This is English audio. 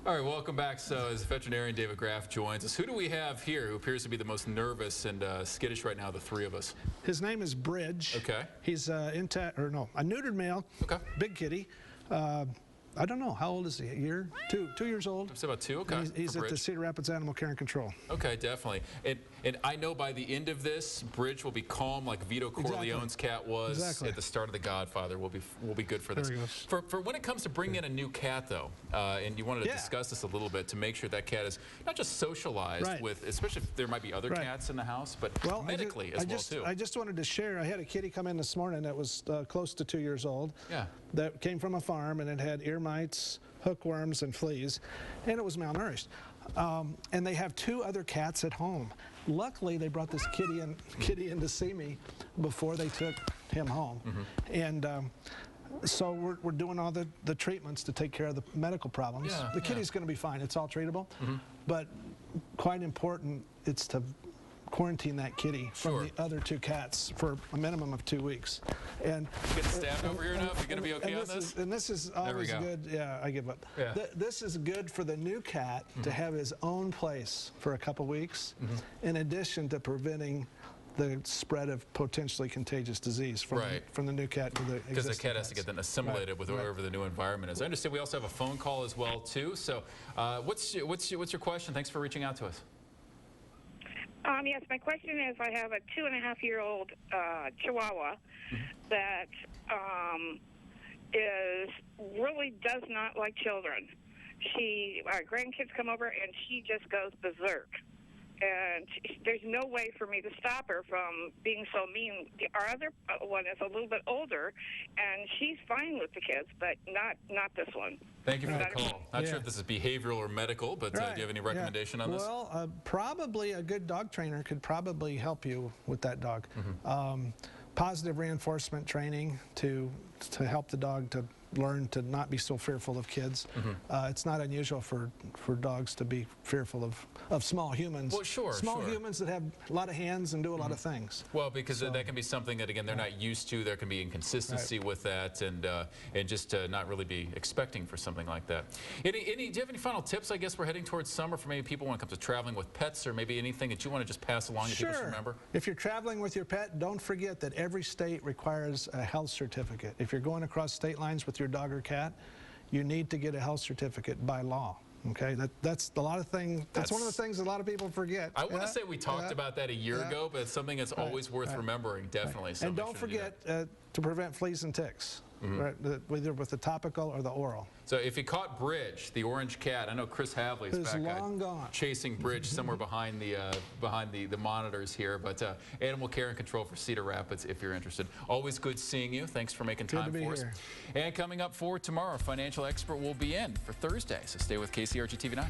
All right, welcome back. So as veterinarian David Graff joins us, who do we have here who appears to be the most nervous and skittish right now, the three of us? His name is Bridge. Okay. He's a neutered male. Okay. Big kitty. I don't know, how old is he? A year? Two years old. It's about 2, okay. He's at the Cedar Rapids Animal Control. Okay, definitely. And I know by the end of this, Bridge will be calm like Vito Corleone's cat was at the start of The Godfather. We'll be good for this. For when it comes to bringing in a new cat, though, and you wanted to discuss this a little bit to make sure that cat is not just socialized with, especially if there might be other cats in the house, but medically as well, too. I just wanted to share, I had a kitty come in this morning that was close to 2 years old. Yeah. That came from a farm, and it had ear mites, hookworms, and fleas, and it was malnourished. And they have 2 other cats at home. Luckily, they brought this kitty in to see me before they took him home. And so we're doing all the treatments to take care of the medical problems. The kitty's going to be fine. It's all treatable. But quite important, it's to quarantine that kitty from the other 2 cats for a minimum of 2 weeks. And you getting stabbed over here enough? You going to be okay on this? And this is always good. Yeah, I give up. Yeah. This is good for the new cat to have his own place for a couple weeks, in addition to preventing the spread of potentially contagious disease from the new cat to the existing because the cat has to get then assimilated with whatever the new environment is. I understand we also have a phone call as well too. So what's your question? Thanks for reaching out to us. Yes, my question is, I have a 2.5-year-old Chihuahua that really does not like children. Our grandkids come over and she just goes berserk. And there's no way for me to stop her from being so mean. Our other one is a little bit older, and she's fine with the kids, but not this one. Thank you for the call. Not sure if this is behavioral or medical, but do you have any recommendation on this? Well, probably a good dog trainer could probably help you with that dog. Positive reinforcement training to help the dog to learn to not be so fearful of kids. It's not unusual for dogs to be fearful of small humans. Well, small humans that have a lot of hands and do a lot of things. Well, because that can be something that, again, they're not used to. There can be inconsistency with that, and just not really be expecting for something like that. Do you have any final tips? I guess we're heading towards summer for maybe people when it comes to traveling with pets, or maybe anything that you want to just pass along that people should remember? If you're traveling with your pet, don't forget that every state requires a health certificate. If you're going across state lines with your dog or cat, you need to get a health certificate by law. Okay, that's a lot of things. That's one of the things a lot of people forget. I want to say we talked about that a year ago, but it's something that's always worth remembering. Definitely. And don't forget to prevent fleas and ticks, either with the topical or the oral. So if you caught Bridge, the orange cat, I know Chris Havley's back chasing Bridge somewhere behind the monitors here, but Animal Care and Control for Cedar Rapids if you're interested. Always good seeing you. Thanks for making time for us. And coming up for tomorrow, financial expert will be in for Thursday, so stay with KCRG-TV 9.